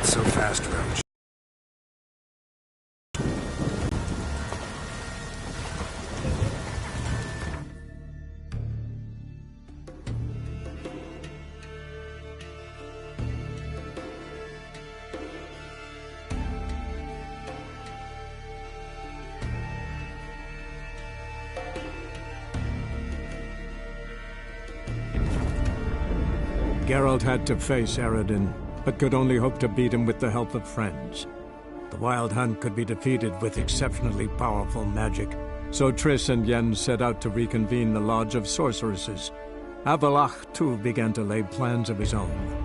so fast, Roach. Geralt had to face Eredin, but could only hope to beat him with the help of friends. The Wild Hunt could be defeated with exceptionally powerful magic, so Triss and Yen set out to reconvene the Lodge of Sorceresses. Avallac'h, too, began to lay plans of his own.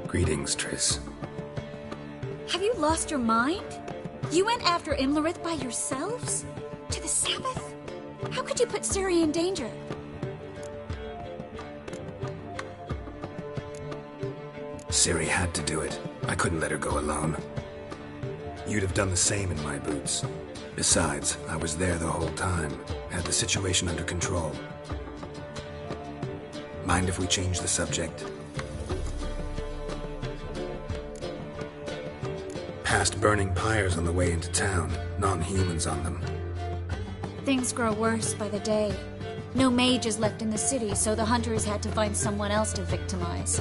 Greetings, Triss. Have you lost your mind? You went after Imlerith by yourselves? To the Sabbath? How could you put Ciri in danger? Ciri had to do it. I couldn't let her go alone. You'd have done the same in my boots. Besides, I was there the whole time. Had the situation under control. Mind if we change the subject? Past burning pyres on the way into town. Non-humans on them. Things grow worse by the day. No mages left in the city, so the hunters had to find someone else to victimize.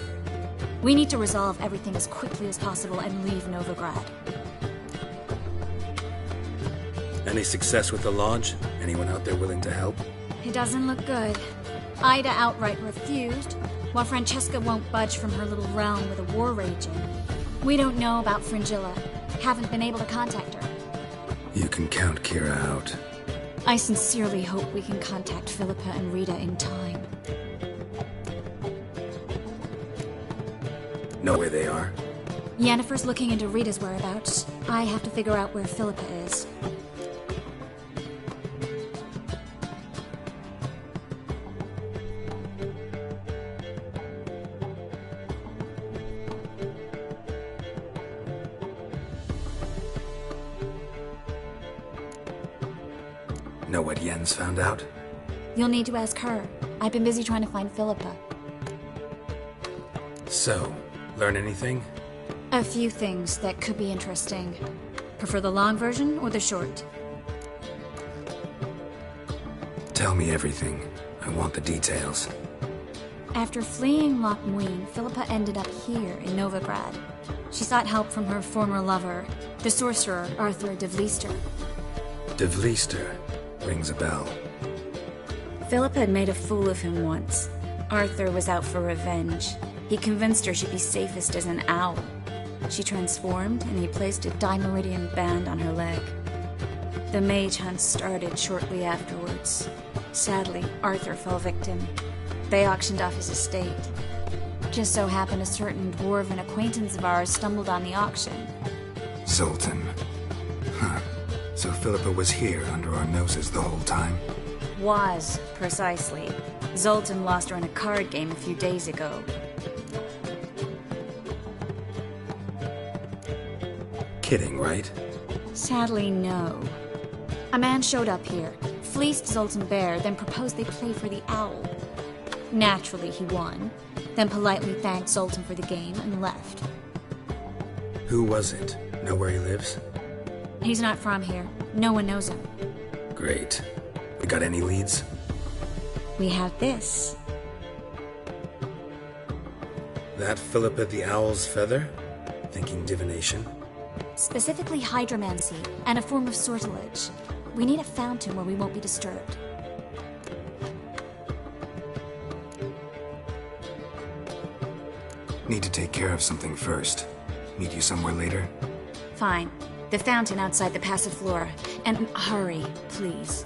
We need to resolve everything as quickly as possible and leave Novigrad. Any success with the Lodge? Anyone out there willing to help? It doesn't look good. Ida outright refused, while Francesca won't budge from her little realm with a war raging. We don't know about Fringilla. Haven't been able to contact her. You can count Kira out. I sincerely hope we can contact Philippa and Rita in time. Know where they are? Yennefer's looking into Rita's whereabouts. I have to figure out where Philippa is. Know what Yen's found out? You'll need to ask her. I've been busy trying to find Philippa. So, learn anything? A few things that could be interesting. Prefer the long version or the short? Tell me everything. I want the details. After fleeing Loch Muin, Philippa ended up here in Novigrad. She sought help from her former lover, the sorcerer Arthur de Vlister. De Vlister rings a bell. Philippa had made a fool of him once. Arthur was out for revenge. He convinced her she'd be safest as an owl. She transformed, and he placed a Dimeridian band on her leg. The mage hunt started shortly afterwards. Sadly, Arthur fell victim. They auctioned off his estate. Just so happened a certain dwarven acquaintance of ours stumbled on the auction. Zoltan. Huh. So Philippa was here under our noses the whole time? Was, precisely. Zoltan lost her in a card game a few days ago. Kidding, right? Sadly, no. A man showed up here, fleeced Zoltan bare, then proposed they play for the owl. Naturally, he won, then politely thanked Zoltan for the game and left. Who was it? Know where he lives? He's not from here. No one knows him. Great. We got any leads? We have this. That Philippa the Owl's feather? Thinking divination? Specifically hydromancy, and a form of sortilege. We need a fountain where we won't be disturbed. Need to take care of something first. Meet you somewhere later? Fine. The fountain outside the Passiflora. And hurry, please.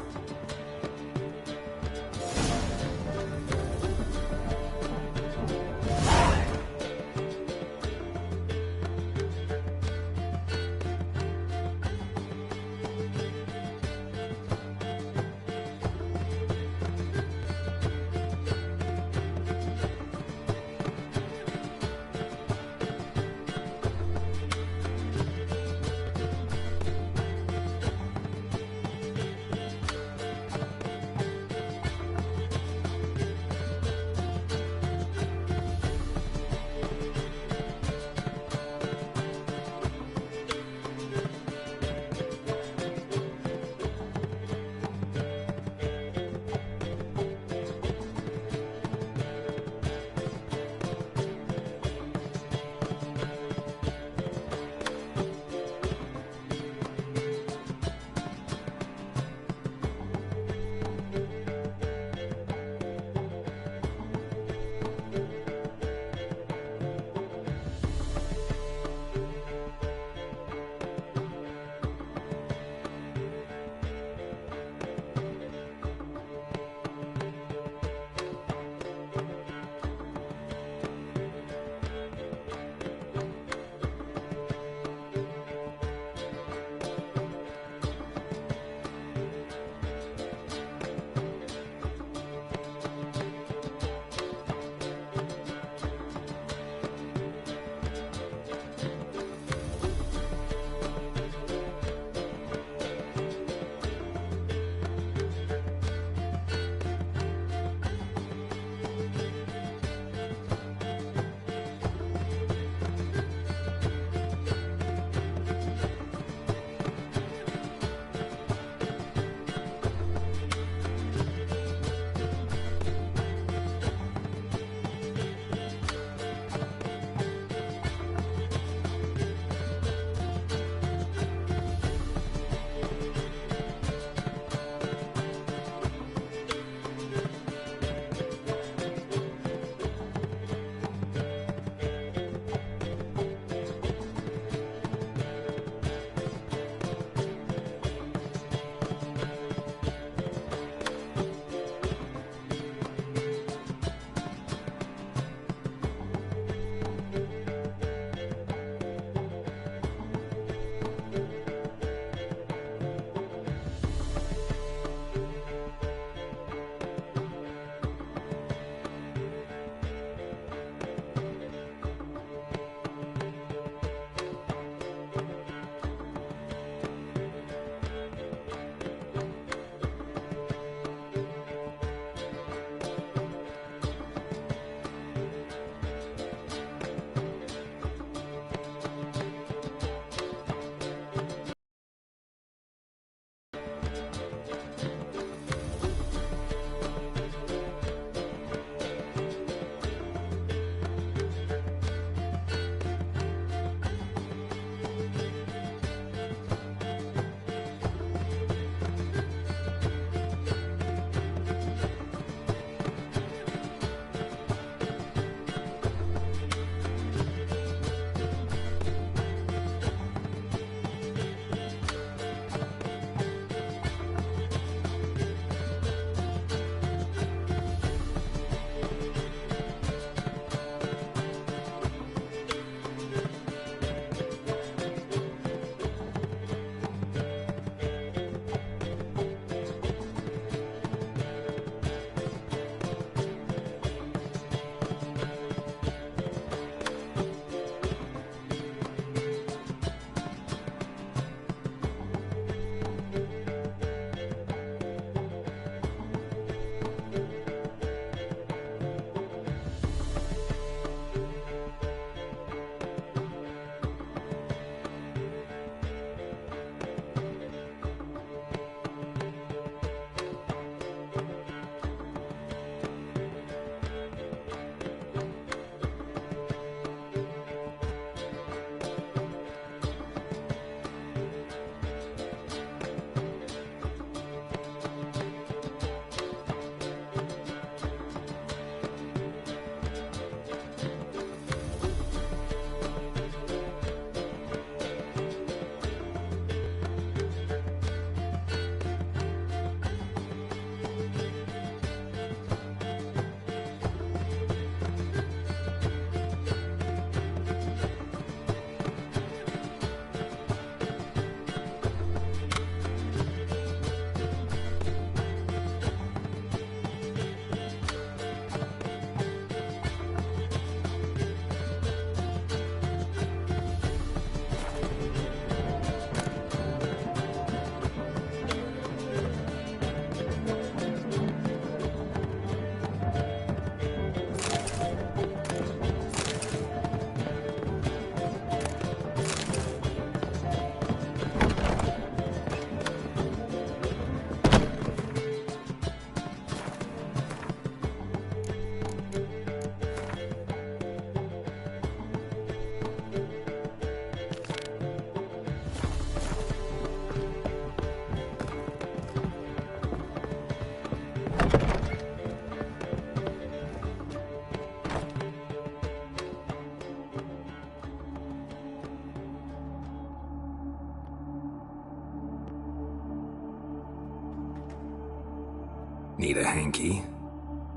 Need a hanky?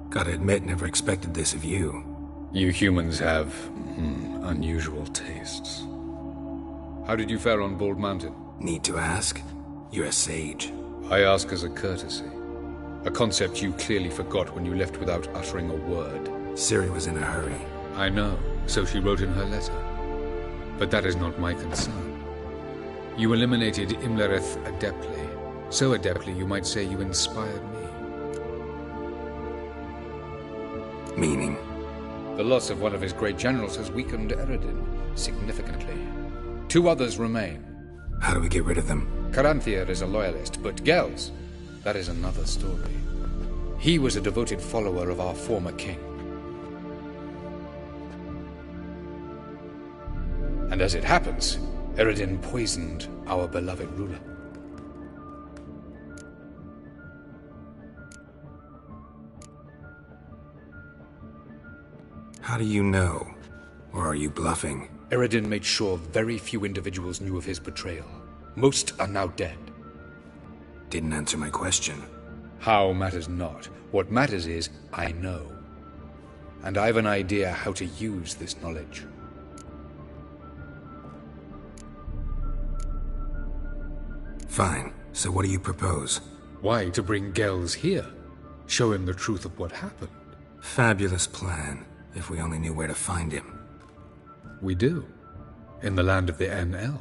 Gotta admit, never expected this of you. You humans have unusual tastes. How did you fare on Bald Mountain? Need to ask? You're a sage. I ask as a courtesy. A concept you clearly forgot when you left without uttering a word. Ciri was in a hurry. I know, so she wrote in her letter. But that is not my concern. You eliminated Imlerith adeptly. So adeptly you might say you inspired me. Meaning? The loss of one of his great generals has weakened Eredin significantly. 2 others remain. How do we get rid of them? Caranthir is a loyalist, but Gels, that is another story. He was a devoted follower of our former king. And as it happens, Eredin poisoned our beloved ruler. How do you know? Or are you bluffing? Eredin made sure very few individuals knew of his betrayal. Most are now dead. Didn't answer my question. How matters not. What matters is, I know. And I have an idea how to use this knowledge. Fine. So what do you propose? Why, to bring Gels here. Show him the truth of what happened. Fabulous plan. If we only knew where to find him. We do. In the land of the NL.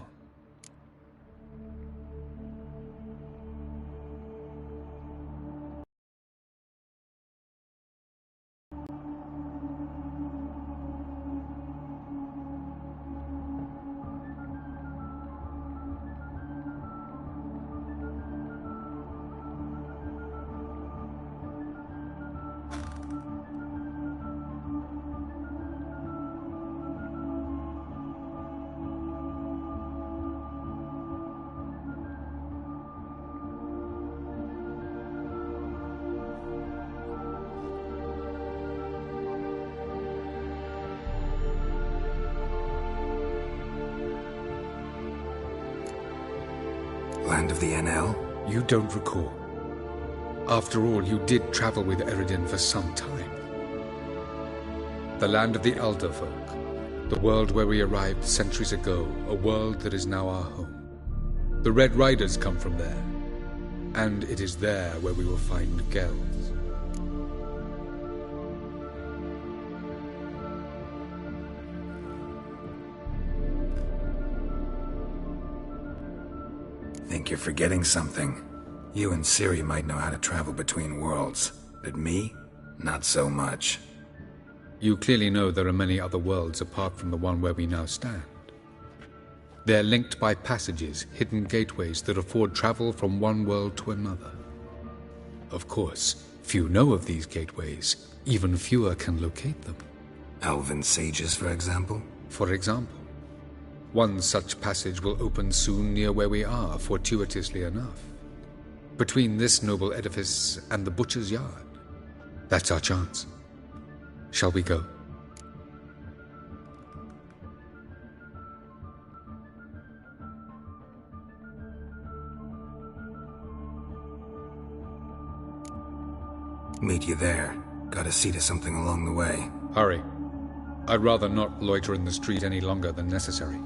Land of the NL? You don't recall. After all, you did travel with Eredin for some time. The land of the Elder Folk. The world where we arrived centuries ago. A world that is now our home. The Red Riders come from there. And it is there where we will find Gels. Think you're forgetting something. You and Ciri might know how to travel between worlds, but me? Not so much. You clearly know there are many other worlds apart from the one where we now stand. They're linked by passages, hidden gateways that afford travel from one world to another. Of course, few know of these gateways. Even fewer can locate them. Elven sages, for example? For example. One such passage will open soon near where we are, fortuitously enough. Between this noble edifice and the butcher's yard. That's our chance. Shall we go? Meet you there. Gotta see to something along the way. Hurry. I'd rather not loiter in the street any longer than necessary.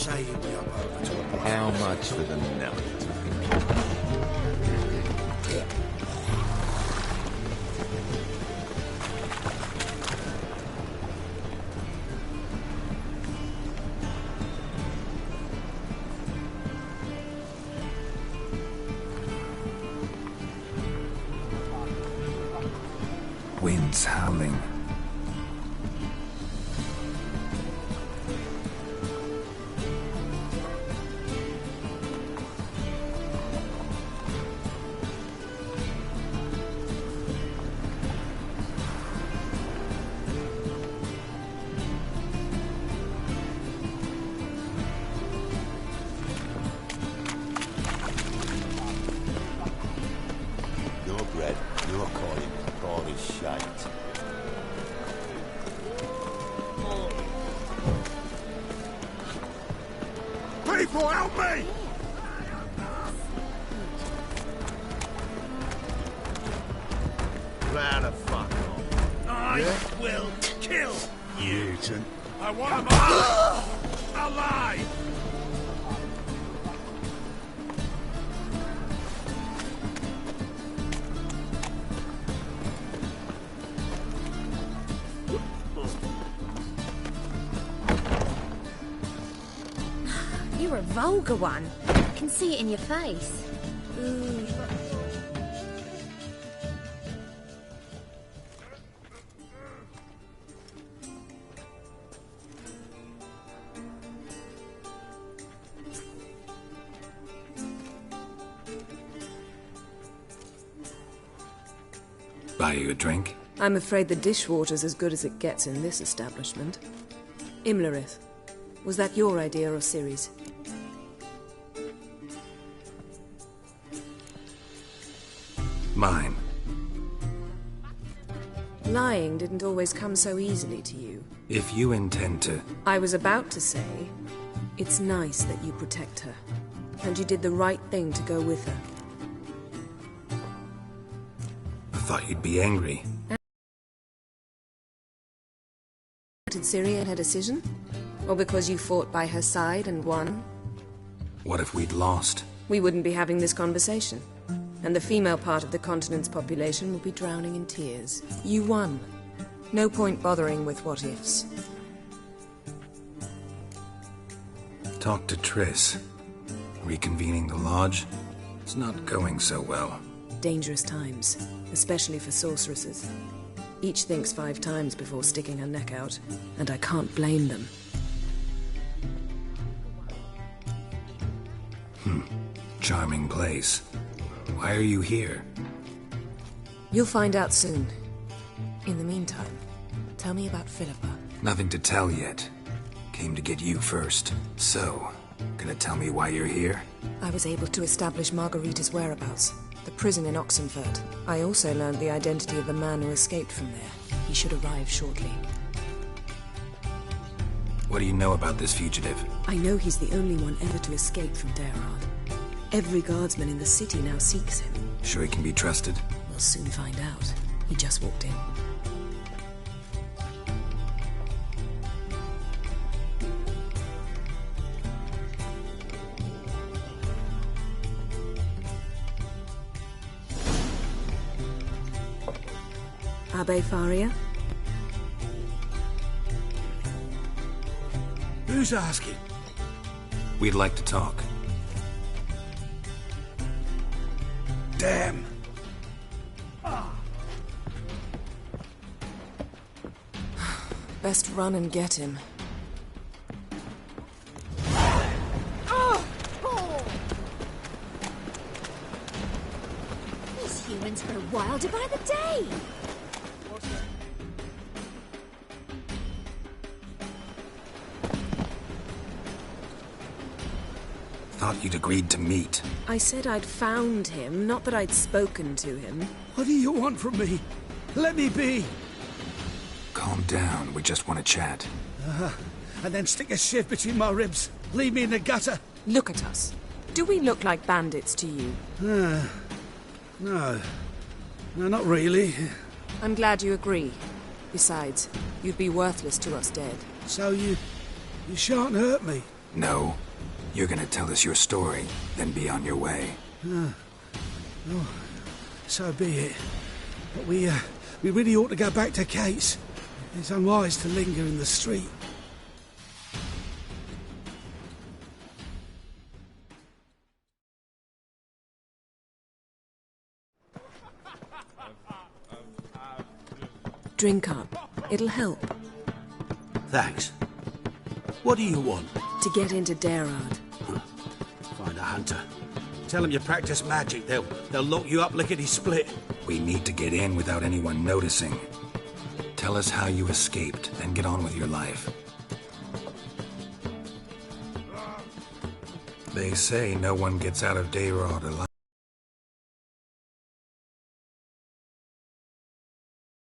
say you'd be up over to a block. How much for the nut? Wind's howling. Your bread, your coin, all is shite. People, help me! Plow the fuck off. I will kill you. I want him alive! You're a vulgar one. I can see it in your face. Ooh. Buy you a drink? I'm afraid the dishwater's as good as it gets in this establishment. Imlerith, was that your idea or Ciri's? Mine. Lying didn't always come so easily to you. If you intend to... I was about to say, it's nice that you protect her. And you did the right thing to go with her. I thought you'd be angry. Did Ciri in her decision? Or because you fought by her side and won? What if we'd lost? We wouldn't be having this conversation. And the female part of the continent's population will be drowning in tears. You won. No point bothering with what-ifs. Talk to Triss. Reconvening the lodge? It's not going so well. Dangerous times, especially for sorceresses. Each thinks 5 times before sticking her neck out, and I can't blame them. Charming place. Why are you here? You'll find out soon. In the meantime, tell me about Philippa. Nothing to tell yet. Came to get you first. So, gonna tell me why you're here? I was able to establish Margarita's whereabouts. The prison in Oxenfurt. I also learned the identity of the man who escaped from there. He should arrive shortly. What do you know about this fugitive? I know he's the only one ever to escape from Daerard. Every guardsman in the city now seeks him. Sure he can be trusted? We'll soon find out. He just walked in. Abbe Faria? Who's asking? We'd like to talk. Damn. Best run and get him. These humans grow wilder by the day. Thought you'd agreed to meet. I said I'd found him, not that I'd spoken to him. What do you want from me? Let me be. Calm down, we just want to chat. And then stick a shiv between my ribs. Leave me in the gutter. Look at us. Do we look like bandits to you? No. No, not really. I'm glad you agree. Besides, you'd be worthless to us dead. So you shan't hurt me. No. You're gonna tell us your story, then be on your way. Oh, so be it. But we really ought to go back to Kate's. It's unwise to linger in the street. Drink up. It'll help. Thanks. What do you want? To get into Daerad. Find a hunter. Tell them you practice magic. They'll lock you up lickety-split. We need to get in without anyone noticing. Tell us how you escaped, and get on with your life. They say no one gets out of Daerad alive.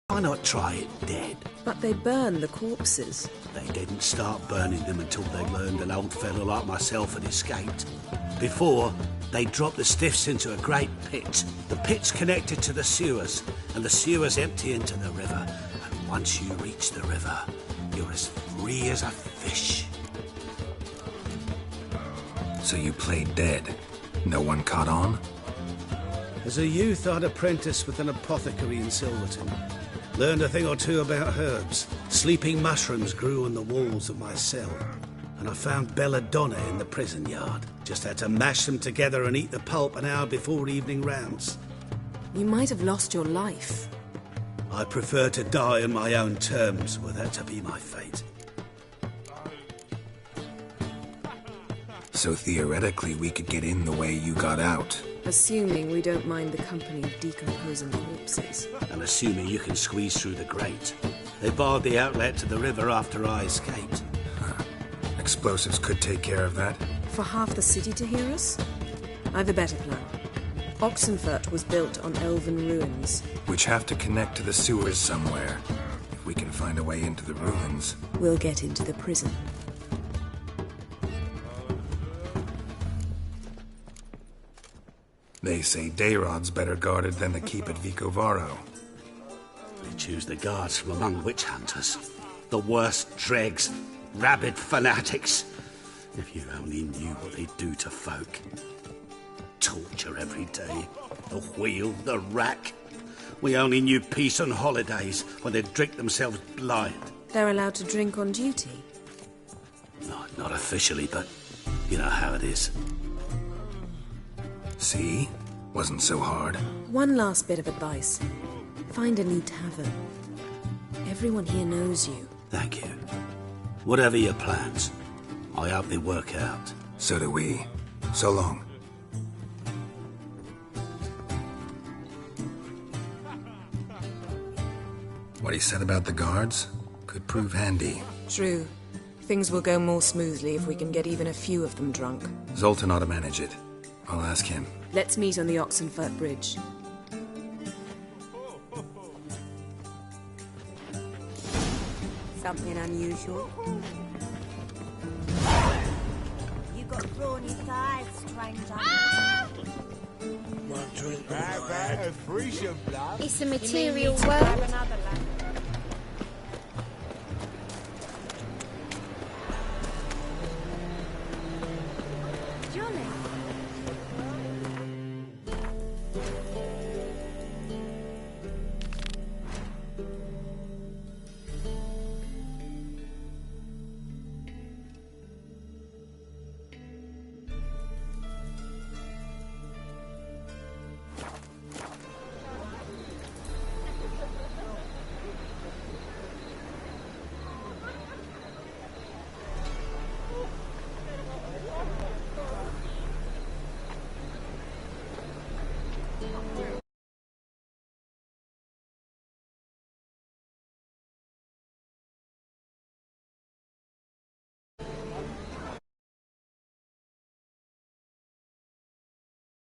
Why not try it dead? But they burn the corpses. They didn't start burning them until they learned an old fellow like myself had escaped. Before, they dropped the stiffs into a great pit. The pit's connected to the sewers, and the sewers empty into the river. And once you reach the river, you're as free as a fish. So you played dead. No one caught on? As a youth, I'd apprenticed with an apothecary in Silverton. Learned a thing or two about herbs. Sleeping mushrooms grew on the walls of my cell. And I found belladonna in the prison yard. Just had to mash them together and eat the pulp an hour before evening rounds. You might have lost your life. I prefer to die on my own terms, were that to be my fate. So theoretically, we could get in the way you got out. Assuming we don't mind the company of decomposing corpses. And assuming you can squeeze through the grate. They barred the outlet to the river after I escaped. Explosives could take care of that. For half the city to hear us? I've a better plan. Oxenfurt was built on elven ruins. Which have to connect to the sewers somewhere. If we can find a way into the ruins. We'll get into the prison. They say Daerad's better guarded than the keep at Vicovaro. They choose the guards from among witch hunters. The worst dregs, rabid fanatics. If you only knew what they do to folk. Torture every day. The wheel, the rack. We only knew peace on holidays when they'd drink themselves blind. They're allowed to drink on duty? No, not officially, but you know how it is. See? Wasn't so hard. One last bit of advice. Find a new tavern. Everyone here knows you. Thank you. Whatever your plans, I hope they work out. So do we. So long. What he said about the guards could prove handy. True. Things will go more smoothly if we can get even a few of them drunk. Zoltan ought to manage it. I'll ask him. Let's meet on the Oxenfurt Bridge. Something unusual? You got brawny thighs, stranger. One drink, right? It's a material world.